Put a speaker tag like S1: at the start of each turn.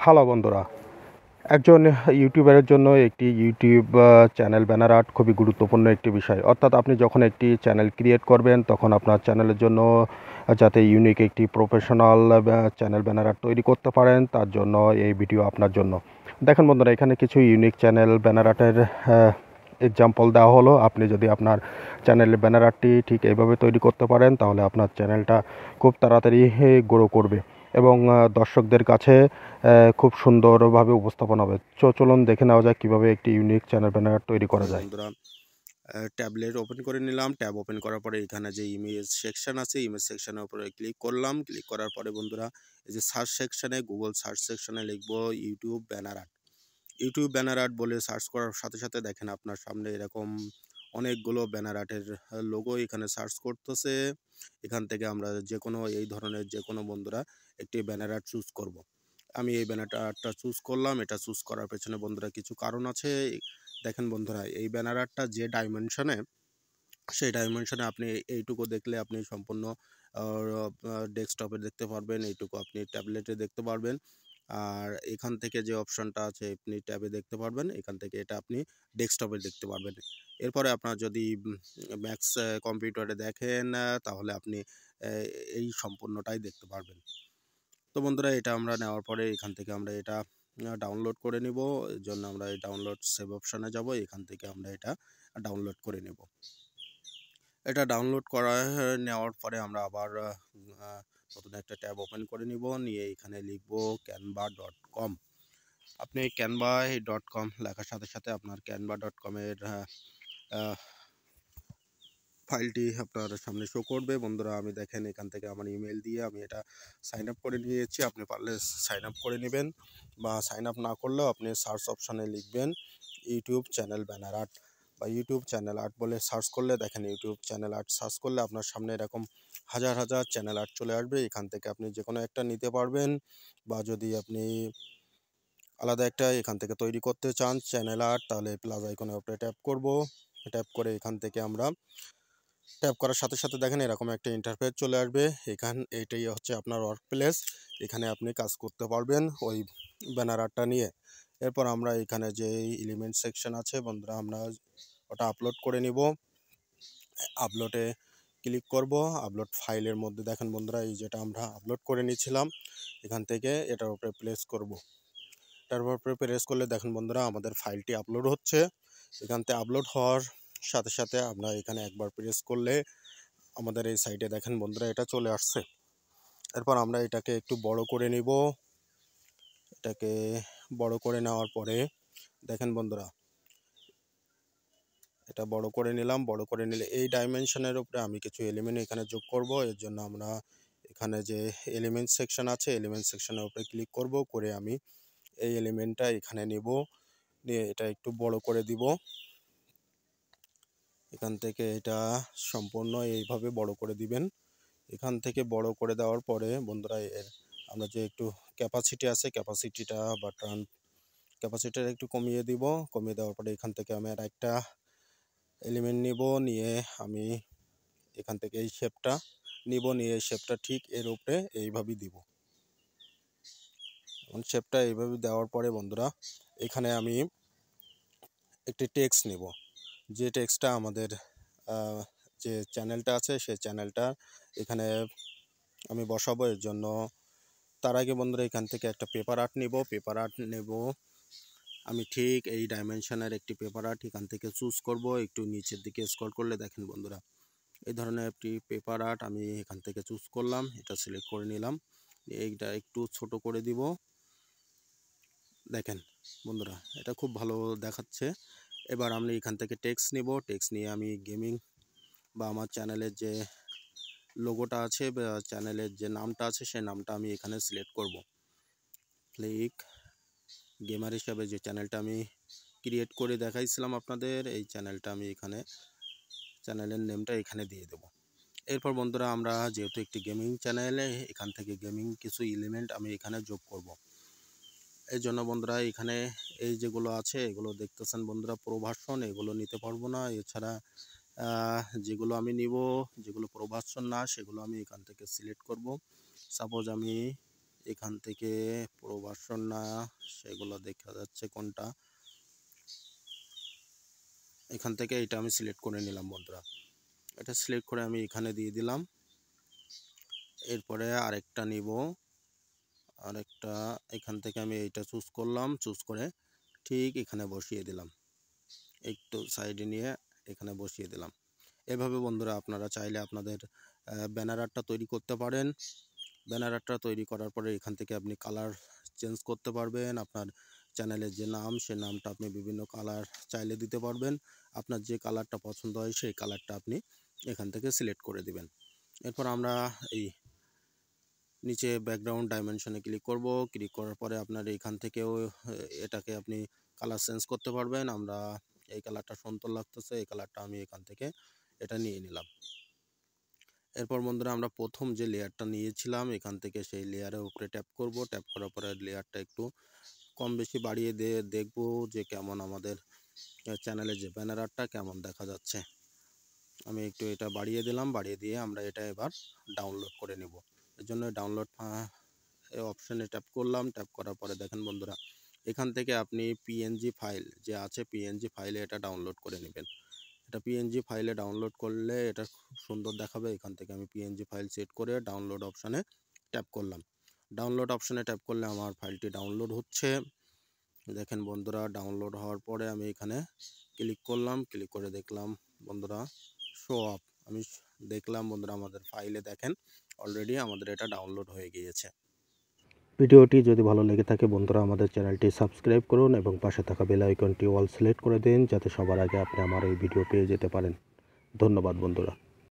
S1: Hello বন্ধুরা, একজন ইউটিউবারের জন্য একটি ইউটিউব চ্যানেল ব্যানার আর্ট খুবই গুরুত্বপূর্ণ একটি বিষয়। অর্থাৎ আপনি যখন একটি চ্যানেল ক্রিয়েট করবেন তখন আপনার চ্যানেলের জন্য যাতে ইউনিক একটি প্রফেশনাল চ্যানেল ব্যানার আর্ট তৈরি করতে পারেন, তার জন্য এই ভিডিও আপনার জন্য। দেখেন বন্ধুরা, এখানে কিছু ইউনিক চ্যানেল ব্যানার আর্টের এক্সাম্পল দেওয়া হলো। আপনি যদি আপনার চ্যানেলের ব্যানার আর্টটি ঠিক এইভাবে তৈরি করতে পারেন তাহলে আপনার চ্যানেলটা খুব তাড়াতাড়ি গ্রো করবে এবং দর্শকদের কাছে খুব সুন্দরভাবে উপস্থাপন হবে। চলুন দেখে নেওয়া যাক কীভাবে একটি ইউনিক চ্যানেল ব্যানার তৈরি করা যায়।
S2: বন্ধুরা, ট্যাবলেট ওপেন করে নিলাম। ট্যাব ওপেন করার পরে এখানে যে ইমেজ সেকশন আছে, ইমেজ সেকশনের উপরে ক্লিক করলাম। ক্লিক করার পরে বন্ধুরা, এই যে সার্চ সেকশনে, গুগল সার্চ সেকশনে লিখবো YouTube banner art. YouTube banner art বলে সার্চ করার সাথে সাথে দেখেন আপনার সামনে এরকম অনেকগুলো ব্যানার আর্টের লোগো এখানে সার্চ করতেছে। এখান থেকে আমরা যে কোনো এই ধরনের যে কোনো বন্ধুরা একটি ব্যানার আর্ট চুজ করব। আমি এই ব্যানার আর্টটা চুজ করলাম। এটা চুজ করার পেছনে বন্ধুরা কিছু কারণ আছে। দেখেন বন্ধুরা, এই ব্যানার আর্টটা যে ডাইমেনশনে, সেই ডাইমেনশনে আপনি এইটুকু দেখলে আপনি সম্পূর্ণ ডেস্কটপে দেখতে পারবেন, এইটুকু আপনি ট্যাবলেটে দেখতে পারবেন। আর এখান থেকে যে অপশনটা আছে আপনি ট্যাবে দেখতে পারবেন, এখান থেকে এটা আপনি ডেস্কটপে দেখতে পারবেন। এরপরে আপনার যদি ম্যাক্স কম্পিউটারে দেখেন তাহলে আপনি এই সম্পূর্ণটাই দেখতে পারবেন। তো বন্ধুরা, এটা আমরা নেওয়ার পরে এখান থেকে আমরা এটা ডাউনলোড করে নিব। এর জন্য আমরা এই ডাউনলোড সেভ অপশানে যাব। এখান থেকে আমরা এটা ডাউনলোড করে নেব। এটা ডাউনলোড করা নেওয়ার পরে আমরা আবার নতুন একটা ট্যাব ওপেন করে নিব। নিয়ে এখানে লিখব Canva.com। আপনি Canva.com লেখার সাথে সাথে আপনার Canva.com এর ফাইলটি আপনার সামনে শো করবে। বন্ধুরা, আমি দেখেন এখান থেকে আমার ইমেল দিয়ে আমি এটা সাইন আপ করে নিয়েছি। আপনি পারলে সাইন আপ করে নেবেন, বা সাইন আপ না করলেও আপনি সার্চ অপশানে লিখবেন ইউটিউব চ্যানেল ব্যানার আর্ট, বা ইউটিউব চ্যানেল আর্ট বলে সার্চ করলে দেখেন ইউটিউব চ্যানেল আর্ট সার্চ করলে আপনার সামনে এরকম হাজার হাজার চ্যানেল আর্ট চলে আসবে। এখান থেকে আপনি যে কোনো একটা নিতে পারবেন, বা যদি আপনি আলাদা একটা এখান থেকে তৈরি করতে চান চ্যানেল আর্ট, তাহলে প্লাস আইকনের উপরে ট্যাপ করব। ট্যাপ করে এখান থেকে আমরা ট্যাপ করার সাথে সাথে দেখেন এরকম একটা ইন্টারফেস চলে আসবে। এটাই হচ্ছে আপনার ওয়ার্ক প্লেস। এখানে আপনি কাজ করতে পারবেন ওই ব্যানার আর্টটা নিয়ে। এরপর আমরা এখানে যে এলিমেন্ট সেকশন আছে বন্ধুরা, আমরা ওটা আপলোড করে নিব। আপলোডে ক্লিক করব। আপলোড ফাইলের মধ্যে দেখেন বন্ধুরা, এই যেটা আমরা আপলোড করে নিয়েছিলাম এখান থেকে এটার উপরে প্লেস করব। এটার উপরে প্রেস করলে দেখেন বন্ধুরা আমাদের ফাইলটি আপলোড হচ্ছে। এখান থেকে আপলোড হওয়ার সাথে সাথে আমরা এখানে একবার প্রেস করলে আমাদের এই সাইটে দেখেন বন্ধুরা এটা চলে আসছে। এরপর আমরা এটাকে একটু বড় করে নিব। এটাকে বড় করে নেওয়ার পরে দেখেন বন্ধুরা, এটা বড় করে নিলাম। বড় করে নিলে এই ডাইমেনশনের উপরে আমি কিছু এলিমেন্ট এখানে যোগ করব। এর জন্য আমরা এখানে যে এলিমেন্ট সেকশন আছে, এলিমেন্ট সেকশনের উপরে ক্লিক করব। করে আমি এই এলিমেন্টটা এখানে নেব, নিয়ে এটা একটু বড় করে দিব। এখান থেকে এটা সম্পূর্ণ এইভাবে বড় করে দিবেন। এখান থেকে বড় করে দেওয়ার পরে বন্ধুরা, আমরা যে একটু ক্যাপাসিটি আছে, ক্যাপাসিটিটা বা ক্যাপাসিটিটা একটু কমিয়ে দিব। কমিয়ে দেওয়ার পরে এখান থেকে আমি আর একটা এলিমেন্ট নিব। নিয়ে আমি এখান থেকে এই শেপটা নিব। নিয়ে এই শেপটা ঠিক এর উপরে এইভাবে দিব। শেপটা এইভাবে দেওয়ার পরে বন্ধুরা, এখানে আমি একটি টেক্সট নিব। যে টেক্সটটা আমাদের যে চ্যানেলটা আছে সেই চ্যানেলটা এখানে আমি বসাবো। এর জন্য তার আগে বন্ধুরা এখান থেকে একটা পেপার আর্ট নিব। পেপার আর্ট নেব আমি ঠিক এই ডাইমেনশনের একটি পেপার আর্ট এখান থেকে চুজ করব। একটু নিচের দিকে স্ক্রল করলে দেখেন বন্ধুরা এই ধরনের একটি পেপার আর্ট আমি এখান থেকে চুজ করলাম। এটা সিলেক্ট করে নিলাম। এইটা একটু ছোট করে দিব। দেখেন বন্ধুরা এটা খুব ভালো দেখাচ্ছে। এবার আমি এখান থেকে টেক্সট নিব। টেক্সট নিয়ে আমি গেমিং বা আমার চ্যানেলের যে লোগোটা আছে বা চ্যানেলের যে নামটা আছে সেই নামটা আমি এখানে সিলেক্ট করব। ক্লিক গেমার হিসাবে যে চ্যানেলটা আমি ক্রিয়েট করে দেখাইছিলাম আপনাদের, এই চ্যানেলটা আমি এখানে চ্যানেলের নেমটা এখানে দিয়ে দেব। এরপর বন্ধুরা, আমরা যেহেতু একটি গেমিং চ্যানেলে, এখান থেকে গেমিং কিছু এলিমেন্ট আমি এখানে যোগ করব। এই জন্য বন্ধুরা এখানে এই যেগুলো আছে এগুলো দেখতেছেন বন্ধুরা প্রভাষণ, এগুলো নিতে পারবো না। এছাড়া যেগুলো আমি নিব, যেগুলো প্রভাষণ না, সেগুলো আমি এখান থেকে সিলেক্ট করব। সাপোজ আমি এখান থেকে পুরো ভার্সন না, সেগুলো দেখা যাচ্ছে কোনটা। এখান থেকে এটা আমি সিলেক্ট করে নিলাম বন্ধুরা। এটা সিলেক্ট করে আমি এখানে দিয়ে দিলাম। এরপরে আরেকটা নিব, আরেকটা এখান থেকে আমি এইটা চুজ করলাম, চুজ করে ঠিক এখানে বসিয়ে দিলাম, একটু সাইডে নিয়ে এখানে বসিয়ে দিলাম। এভাবে বন্ধুরা আপনারা চাইলে আপনাদের ব্যানার আর্টটা তৈরি করতে পারেন। ব্যানার আর্টটা তৈরি করার পরে এখান থেকে আপনি কালার চেঞ্জ করতে পারবেন। আপনার চ্যানেলের যে নাম, সে নামটা আপনি বিভিন্ন কালার চাইলে দিতে পারবেন। আপনার যে কালারটা পছন্দ হয় সেই কালারটা আপনি এখান থেকে সিলেক্ট করে দিবেন। এরপর আমরা এই নিচে ব্যাকগ্রাউন্ড ডাইমেনশনে ক্লিক করব। ক্লিক করার পরে আপনার এখান থেকেও এটাকে আপনি কালার চেঞ্জ করতে পারবেন। আমরা এই কালারটা সুন্দর লাগতেছে, এই কালারটা আমি এখান থেকে এটা নিয়ে নিলাম। এরপর বন্ধুরা আমরা প্রথম যে লেয়ারটা নিয়েছিলাম এখান থেকে সেই লেয়ারের উপরে ট্যাপ করব। ট্যাপ করার পরে লেয়ারটা একটু কম বেশি বাড়িয়ে দিয়ে দেখব যে কেমন আমাদের চ্যানেলের যে ব্যানার আর্টটা কেমন দেখা যাচ্ছে। আমি একটু এটা বাড়িয়ে দিলাম, বাড়িয়ে দিয়ে আমরা এটা এবার ডাউনলোড করে নেব। এর জন্য ডাউনলোড অপশানে ট্যাপ করলাম। ট্যাপ করার পরে দেখেন বন্ধুরা, এখান থেকে আপনি পিএনজি ফাইল যে আছে, পিএনজি ফাইলে এটা ডাউনলোড করে নেবেন। এটা পিএনজি ফাইলে ডাউনলোড করলে এটা খুব সুন্দর দেখাবে। এখান থেকে আমি পিএনজি ফাইল সেট করে ডাউনলোড অপশানে ট্যাপ করলাম। ডাউনলোড অপশানে ট্যাপ করলে আমার ফাইলটি ডাউনলোড হচ্ছে। দেখেন বন্ধুরা, ডাউনলোড হওয়ার পরে আমি এখানে ক্লিক করলাম। ক্লিক করে দেখলাম বন্ধুরা শো আপ, আমি দেখলাম বন্ধুরা আমাদের ফাইলে দেখেন অলরেডি আমাদের এটা ডাউনলোড হয়ে গিয়েছে।
S1: ভিডিওটি যদি ভালো লেগে থাকে বন্ধুরা, আমাদের চ্যানেলটি সাবস্ক্রাইব করুন এবং পাশে থাকা বেল আইকনটি অল সিলেক্ট করে দিন, যাতে সবার আগে আপনি আমার এই ভিডিও পেয়ে যেতে পারেন। ধন্যবাদ বন্ধুরা।